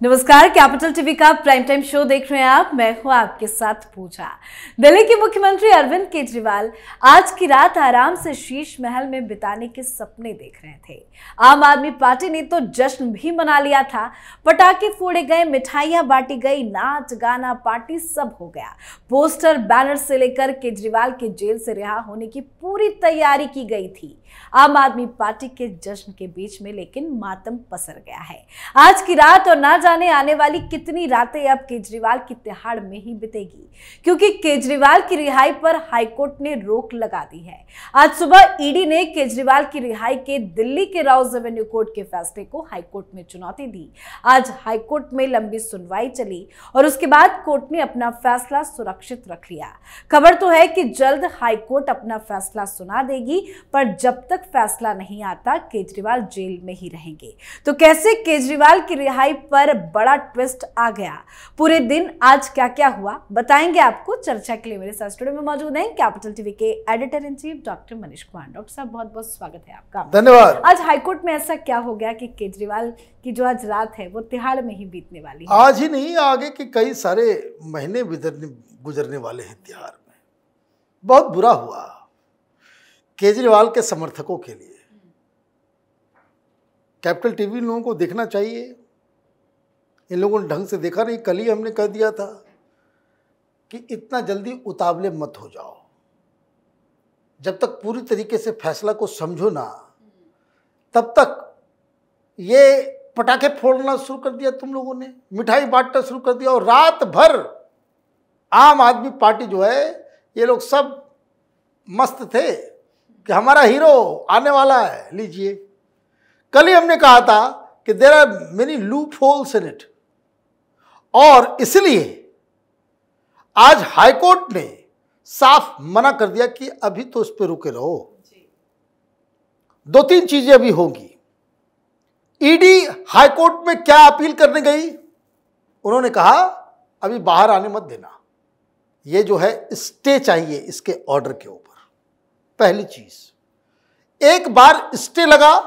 नमस्कार, capital TV का prime time show देख रहे हैं आप। मैं हूं आपके साथ पूजा। दिल्ली के मुख्यमंत्री अरविंद केजरीवाल आज की रात आराम से शीश महल में बिताने के सपने देख रहे थे। आम आदमी पार्टी ने तो जश्न भी मना लिया था। पटाखे फोड़े गए, मिठाइयां बांटी गई, नाच गाना पार्टी सब हो गया। पोस्टर बैनर से लेकर केजरीवाल के जेल से रिहा होने की पूरी तैयारी की गई थी। आम आदमी पार्टी के जश्न के बीच में लेकिन मातम पसर गया है। आज की रात और ना जाने आने वाली कितनी रातें अब केजरीवाल की तिहाड़ में ही बीतेगी, क्योंकि केजरीवाल की रिहाई पर हाईकोर्ट ने रोक लगा दी है। आज सुबह ईडी ने केजरीवाल की रिहाई के दिल्ली के राउज एवेन्यू कोर्ट के फैसले को हाईकोर्ट में चुनौती दी। आज हाईकोर्ट में लंबी सुनवाई चली और उसके बाद कोर्ट ने अपना फैसला सुरक्षित रख लिया। खबर तो है कि जल्द हाईकोर्ट अपना फैसला सुना देगी, पर जब तक फैसला नहीं आता केजरीवाल जेल में ही रहेंगे। तो कैसे केजरीवाल की रिहाई पर बड़ा ट्विस्ट आ गया, पूरे दिन आज क्या क्या हुआ बताएंगे आपको। चर्चा के लिए मेरे साथ स्टूडियो में मौजूद हैं कैपिटल टीवी के editor in chief doctor Manish Kumar. Doctor साहब, बहुत बहुत स्वागत है आपका। धन्यवाद। आज हाईकोर्ट में ऐसा क्या हो गया कि केजरीवाल की जो आज रात है वो तिहाड़ में ही बीतने वाली है? आज ही नहीं, आगे के कई सारे महीने गुजरने वाले हैं तिहाड़ में। बहुत बुरा हुआ केजरीवाल के समर्थकों के लिए। कैपिटल टीवी लोगों को देखना चाहिए, इन लोगों ने ढंग से देखा नहीं। कल ही हमने कह दिया था कि इतना जल्दी उतावले मत हो जाओ, जब तक पूरी तरीके से फैसला को समझो ना तब तक। ये पटाखे फोड़ना शुरू कर दिया तुम लोगों ने, मिठाई बांटना शुरू कर दिया, और रात भर आम आदमी पार्टी जो है, ये लोग सब मस्त थे कि हमारा हीरो आने वाला है, लीजिए। कल ही हमने कहा था कि there are many loopholes in it, और इसलिए आज हाईकोर्ट ने साफ मना कर दिया कि अभी तो इस पे रुके रहो। दो तीन चीजें अभी होंगी। ईडी हाईकोर्ट में क्या अपील करने गई, उन्होंने कहा अभी बाहर आने मत देना, ये जो है स्टे चाहिए इसके ऑर्डर के ऊपर। पहली चीज, एक बार स्टे लगा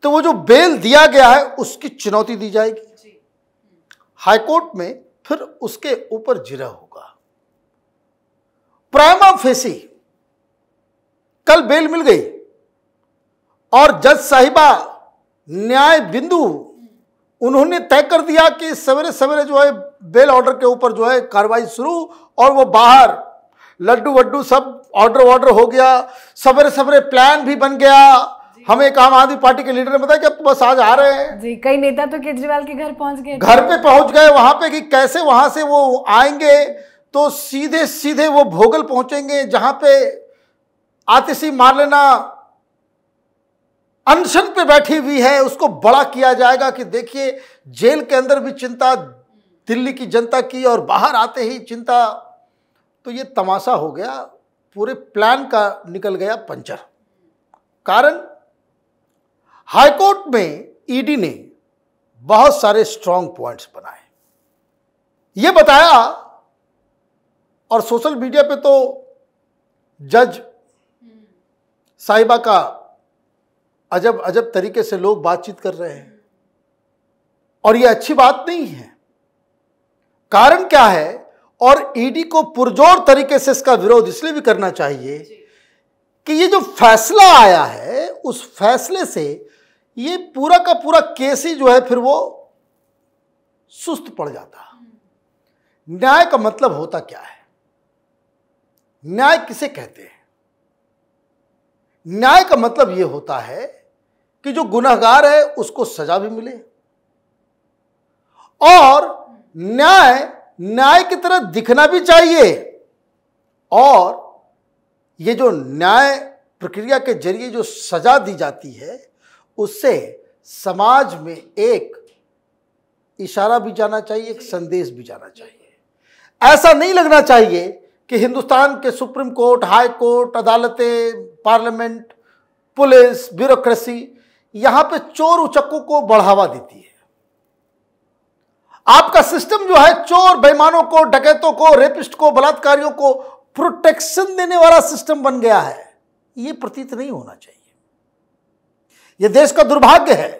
तो वो जो बेल दिया गया है उसकी चुनौती दी जाएगी हाईकोर्ट में, फिर उसके ऊपर जिरह होगा। प्राइमा फेसी कल बेल मिल गई और जज साहिबा न्याय बिंदु उन्होंने तय कर दिया कि सवेरे सवेरे जो है बेल ऑर्डर के ऊपर जो है कार्रवाई शुरू, और वो बाहर लड्डू वड्डू सब ऑर्डर हो गया। सवेरे सवेरे प्लान भी बन गया। हमें एक आम आदमी पार्टी के लीडर ने बताया कि बस आज आ रहे हैं जी। कई नेता तो केजरीवाल के घर पहुंच गए, घर पे पहुंच गए वहां पे, कि कैसे वहां से वो आएंगे तो सीधे सीधे वो भोगल पहुंचेंगे, जहां पे आतिशी मार्लेना अनशन पे बैठी हुई है, उसको बड़ा किया जाएगा कि देखिए जेल के अंदर भी चिंता दिल्ली की जनता की और बाहर आते ही चिंता। तो ये तमाशा हो गया, पूरे प्लान का निकल गया पंचर। कारण हाईकोर्ट में ईडी ने बहुत सारे स्ट्रांग पॉइंट्स बनाए, ये बताया, और सोशल मीडिया पे तो जज साहिबा का अजब अजब तरीके से लोग बातचीत कर रहे हैं, और ये अच्छी बात नहीं है। कारण क्या है, और ईडी को पुरजोर तरीके से इसका विरोध इसलिए भी करना चाहिए कि ये जो फैसला आया है उस फैसले से ये पूरा का पूरा केस ही जो है फिर वो सुस्त पड़ जाता। न्याय का मतलब होता क्या है, न्याय किसे कहते हैं? न्याय का मतलब ये होता है कि जो गुनहगार है उसको सजा भी मिले, और न्याय की तरह दिखना भी चाहिए, और ये जो न्याय प्रक्रिया के जरिए जो सजा दी जाती है उससे समाज में एक इशारा भी जाना चाहिए, एक संदेश भी जाना चाहिए। ऐसा नहीं लगना चाहिए कि हिंदुस्तान के सुप्रीम कोर्ट, हाई कोर्ट, अदालतें, पार्लियामेंट, पुलिस, ब्यूरोक्रेसी यहां पे चोर उचक्कों को बढ़ावा देती है। आपका सिस्टम जो है चोर, बेईमानों को, डकैतों को, रेपिस्ट को, बलात्कारियों को प्रोटेक्शन देने वाला सिस्टम बन गया है। ये प्रतीत नहीं होना चाहिए। यह देश का दुर्भाग्य है।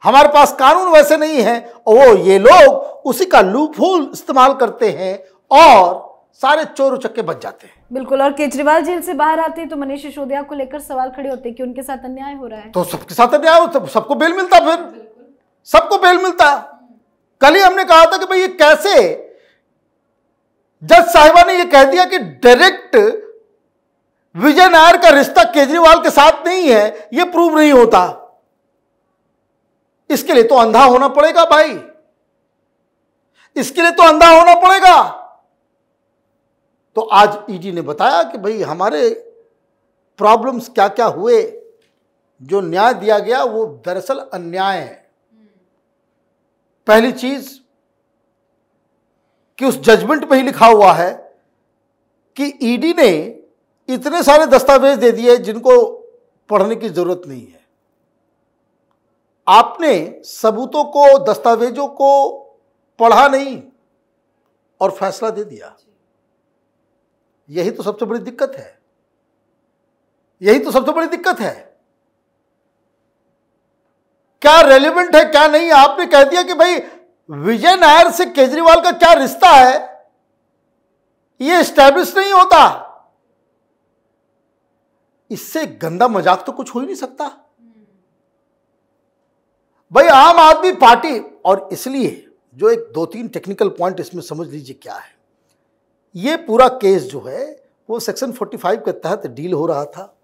हमारे पास कानून वैसे नहीं है, और वो ये लोग उसी का लूपहोल इस्तेमाल करते हैं और सारे चोर उचक्के बच जाते हैं। बिल्कुल। और केजरीवाल जेल से बाहर आते हैं तो मनीष सिसोदिया को लेकर सवाल खड़े होते हैं कि उनके साथ अन्याय हो रहा है। तो सबके साथ अन्याय हो, तो सबको बेल मिलता, फिर सबको बेल मिलता। कल ही हमने कहा था कि भाई ये कैसे, जज साहिबा ने ये कह दिया कि डायरेक्ट विजय नायर का रिश्ता केजरीवाल के साथ नहीं है, ये प्रूव नहीं होता। इसके लिए तो अंधा होना पड़ेगा भाई, इसके लिए तो अंधा होना पड़ेगा। तो आज ईडी ने बताया कि भाई हमारे प्रॉब्लम्स क्या क्या हुए, जो न्याय दिया गया वो दरअसल अन्याय है। पहली चीज कि उस जजमेंट में ही लिखा हुआ है कि ईडी ने इतने सारे दस्तावेज दे दिए जिनको पढ़ने की जरूरत नहीं है। आपने सबूतों को, दस्तावेजों को पढ़ा नहीं और फैसला दे दिया। यही तो सबसे बड़ी दिक्कत है, यही तो सबसे बड़ी दिक्कत है। क्या रेलेवेंट है क्या नहीं, आपने कह दिया कि भाई विजय नायर से केजरीवाल का क्या रिश्ता है, यह एस्टैब्लिश नहीं होता। इससे गंदा मजाक तो कुछ हो ही नहीं सकता भाई। आम आदमी पार्टी, और इसलिए जो एक दो तीन टेक्निकल पॉइंट इसमें समझ लीजिए क्या है। ये पूरा केस जो है वो सेक्शन 45 के तहत डील हो रहा था,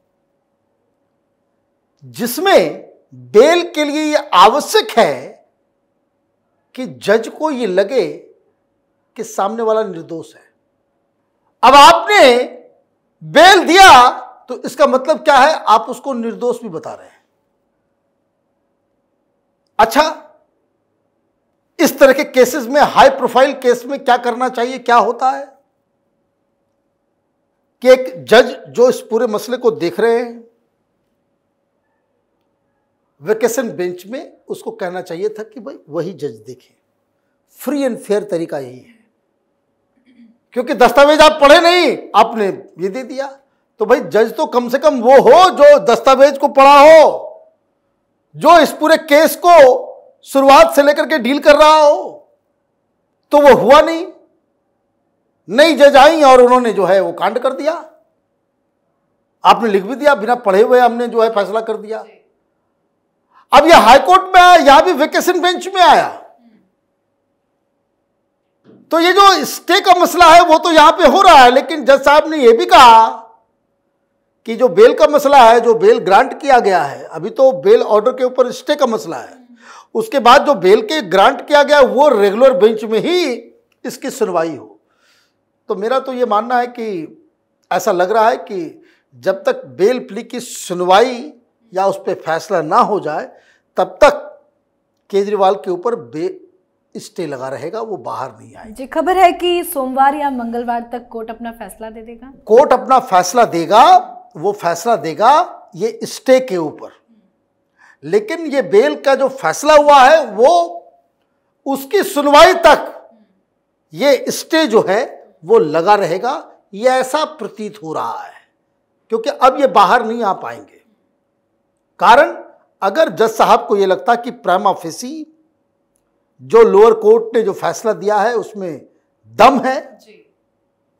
जिसमें बेल के लिए ये आवश्यक है कि जज को ये लगे कि सामने वाला निर्दोष है। अब आपने बेल दिया तो इसका मतलब क्या है, आप उसको निर्दोष भी बता रहे हैं। अच्छा, इस तरह के केसेस में, हाई प्रोफाइल केस में क्या करना चाहिए, क्या होता है कि एक जज जो इस पूरे मसले को देख रहे हैं, वेकेशन बेंच में उसको कहना चाहिए था कि भाई वही जज देखे। फ्री एंड फेयर तरीका यही है, क्योंकि दस्तावेज आप पढ़े नहीं, आपने ये दे दिया। तो भाई जज तो कम से कम वो हो जो दस्तावेज को पढ़ा हो, जो इस पूरे केस को शुरुआत से लेकर के डील कर रहा हो। तो वो हुआ नहीं, नई जज आई और उन्होंने जो है वो कांड कर दिया। आपने लिख भी दिया, बिना पढ़े हुए हमने जो है फैसला कर दिया। अब ये हाईकोर्ट में आया, यहां भी वेकेशन बेंच में आया। तो ये जो स्टे का मसला है वो तो यहां पे हो रहा है, लेकिन जज साहब ने यह भी कहा कि जो बेल का मसला है, जो बेल ग्रांट किया गया है, अभी तो बेल ऑर्डर के ऊपर स्टे का मसला है, उसके बाद जो बेल के ग्रांट किया गया वो रेगुलर बेंच में ही इसकी सुनवाई हो। तो मेरा तो ये मानना है कि ऐसा लग रहा है कि जब तक बेल प्ली की सुनवाई या उस पर फैसला ना हो जाए तब तक केजरीवाल के ऊपर स्टे लगा रहेगा, वो बाहर नहीं आएगा। जी, खबर है कि सोमवार या मंगलवार तक कोर्ट अपना फैसला दे देगा। कोर्ट अपना फैसला देगा, वो फैसला देगा ये स्टे के ऊपर। लेकिन ये बेल का जो फैसला हुआ है वो उसकी सुनवाई तक ये स्टे जो है वो लगा रहेगा, ये ऐसा प्रतीत हो रहा है, क्योंकि अब ये बाहर नहीं आ पाएंगे। कारण अगर जज साहब को ये लगता कि प्राइमा फेसी जो लोअर कोर्ट ने जो फैसला दिया है उसमें दम है,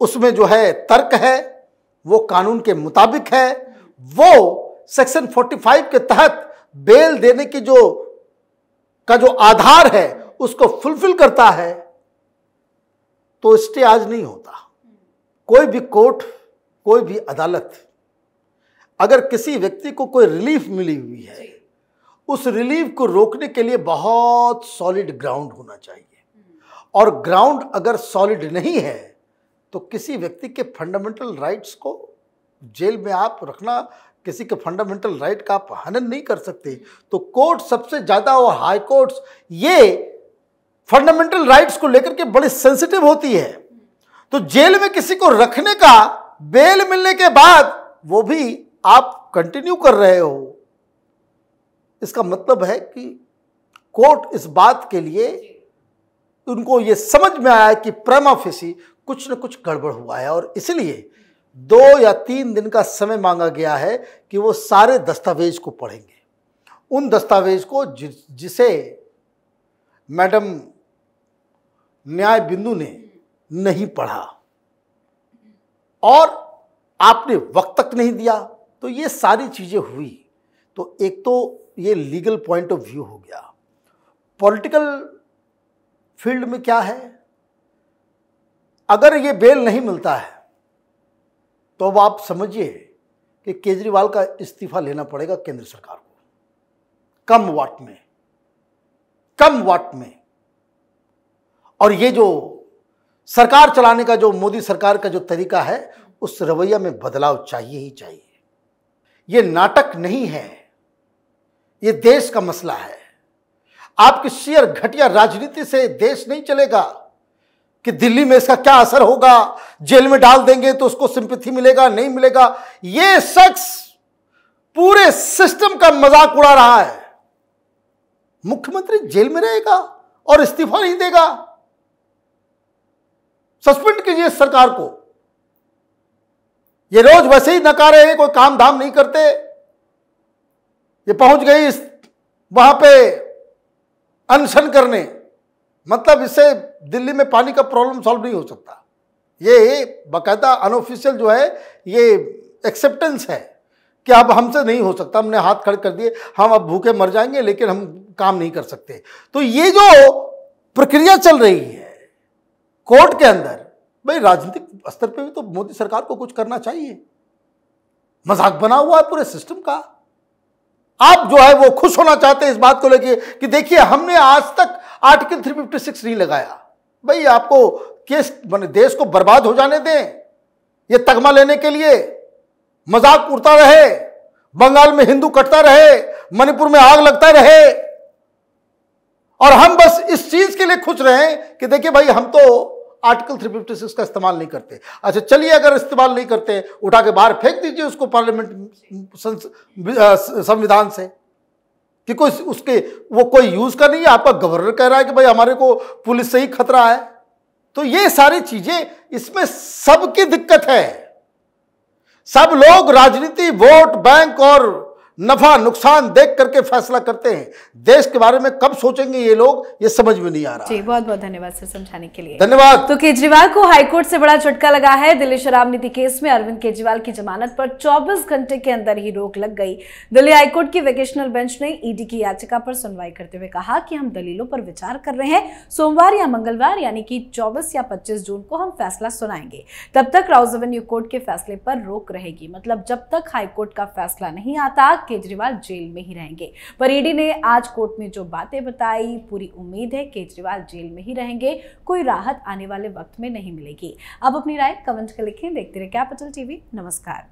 उसमें जो है तर्क है, वो कानून के मुताबिक है, वो सेक्शन 45 के तहत बेल देने की जो आधार है उसको फुलफिल करता है, तो स्टे आज नहीं होता। कोई भी कोर्ट, कोई भी अदालत अगर किसी व्यक्ति को कोई रिलीफ मिली हुई है, उस रिलीफ को रोकने के लिए बहुत सॉलिड ग्राउंड होना चाहिए। और ग्राउंड अगर सॉलिड नहीं है तो किसी व्यक्ति के फंडामेंटल राइट्स को जेल में आप रखना, किसी के फंडामेंटल राइट का आप हनन नहीं कर सकते। तो कोर्ट सबसे ज्यादा, और हाई कोर्ट्स, ये फंडामेंटल राइट्स को लेकर के बड़ी सेंसिटिव होती है। तो जेल में किसी को रखने का, बेल मिलने के बाद वो भी आप कंटिन्यू कर रहे हो, इसका मतलब है कि कोर्ट इस बात के लिए, उनको ये समझ में आया कि प्राइमा फेसी कुछ न कुछ गड़बड़ हुआ है, और इसलिए 2 या 3 दिन का समय मांगा गया है कि वो सारे दस्तावेज को पढ़ेंगे। उन दस्तावेज को जिसे मैडम न्याय बिंदु ने नहीं पढ़ा और आपने वक्त तक नहीं दिया, तो ये सारी चीजें हुई। तो एक तो ये लीगल पॉइंट ऑफ व्यू हो गया। पॉलिटिकल फील्ड में क्या है, अगर ये बेल नहीं मिलता है तो अब आप समझिए कि केजरीवाल का इस्तीफा लेना पड़ेगा केंद्र सरकार को, कम वाट में। और ये जो सरकार चलाने का जो मोदी सरकार का जो तरीका है, उस रवैया में बदलाव चाहिए ही चाहिए। ये नाटक नहीं है, ये देश का मसला है। आपकी शेयर घटिया राजनीति से देश नहीं चलेगा कि दिल्ली में इसका क्या असर होगा, जेल में डाल देंगे तो उसको सिंपैथी मिलेगा, नहीं मिलेगा। ये शख्स पूरे सिस्टम का मजाक उड़ा रहा है। मुख्यमंत्री जेल में रहेगा और इस्तीफा नहीं देगा? सस्पेंड कीजिए इस सरकार को। ये रोज वैसे ही नकारे हैं, कोई काम धाम नहीं करते। ये पहुंच गई वहां पे अनशन करने, मतलब इससे दिल्ली में पानी का प्रॉब्लम सॉल्व नहीं हो सकता। ये बाकायदा अनऑफिशियल जो है ये एक्सेप्टेंस है कि अब हमसे नहीं हो सकता, हमने हाथ खड़े कर दिए, हम अब भूखे मर जाएंगे लेकिन हम काम नहीं कर सकते। तो ये जो प्रक्रिया चल रही है कोर्ट के अंदर, भाई राजनीतिक स्तर पे भी तो मोदी सरकार को कुछ करना चाहिए। मजाक बना हुआ है पूरे सिस्टम का। आप जो है वो खुश होना चाहते हैं इस बात को लेके कि देखिए हमने आज तक आर्टिकल 356 नहीं लगाया। भाई आपको केस देश को बर्बाद हो जाने दें, ये तगमा लेने के लिए मजाक उड़ता रहे, बंगाल में हिंदू कटता रहे, मणिपुर में आग लगता रहे, और हम बस इस चीज के लिए खुश रहे कि देखिए भाई हम तो आर्टिकल 356 का इस्तेमाल नहीं करते। अच्छा चलिए, अगर इस्तेमाल नहीं करते, उठा के बाहर फेंक दीजिए उसको पार्लियामेंट संविधान से कि कोई उसके वो कोई यूज का नहीं है। आपका गवर्नर कह रहा है कि भाई हमारे को पुलिस से ही खतरा है। तो ये सारी चीजें, इसमें सबकी दिक्कत है। सब लोग राजनीति, वोट बैंक और नफा नुकसान देख करके फैसला करते हैं। देश के बारे में कब सोचेंगे ये लोग, ये समझ में नहीं आ रहा। जी बहुत बहुत धन्यवाद सर समझाने के लिए। धन्यवाद। तो केजरीवाल को हाईकोर्ट से बड़ा झटका लगा है। दिल्ली शराब नीति केस में अरविंद केजरीवाल की जमानत पर 24 घंटे के अंदर ही रोक लग गई। दिल्ली हाईकोर्ट की वेकेशनल बेंच ने ईडी की याचिका पर सुनवाई करते हुए कहा कि हम दलीलों पर विचार कर रहे हैं। सोमवार या मंगलवार यानी कि 24 या 25 जून को हम फैसला सुनाएंगे। तब तक राउज एवेन्यू कोर्ट के फैसले पर रोक रहेगी। मतलब जब तक हाईकोर्ट का फैसला नहीं आता केजरीवाल जेल में ही रहेंगे। पर ईडी ने आज कोर्ट में जो बातें बताई, पूरी उम्मीद है केजरीवाल जेल में ही रहेंगे, कोई राहत आने वाले वक्त में नहीं मिलेगी। अब अपनी राय कमेंट कर लिखें। देखते रहिए कैपिटल टीवी। नमस्कार।